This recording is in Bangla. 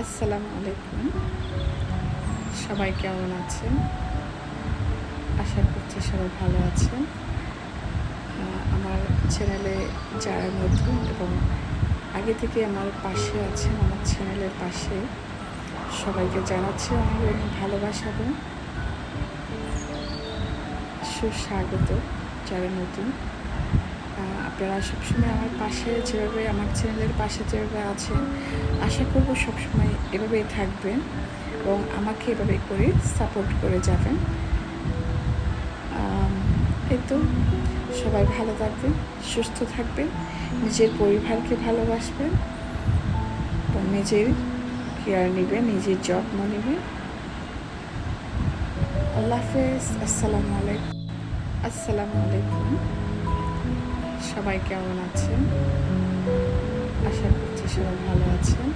আসসালামু আলাইকুম। সবাই কেমন আছেন? আশা করছি সবাই ভালো আছেন। আমার চ্যানেলে যারা নতুন এবং আগে থেকে আমার পাশে আছেন, আমার চ্যানেলের পাশে সবাইকে জানাচ্ছি অনেক অনেক ভালোবাসা এবং সুস্বাগত। যারা নতুন আপনারা সবসময় আমার পাশে যেভাবে আমার চ্যানেলের পাশে যেভাবে আছেন, আশা করব সবসময় এভাবেই থাকবেন এবং আমাকে এভাবে করে সাপোর্ট করে যাবেন। এই তো সবাই ভালো থাকবেন, সুস্থ থাকবেন, নিজের পরিবারকে ভালোবাসবেন এবং নিজের কেয়ার নেবেন, নিজের যত্ন নেবেন। আল্লাহ হাফেজ। আসসালামু আলাইকুম। সবাই কেমন আছেন? আশা করছি সবাই ভালো আছেন।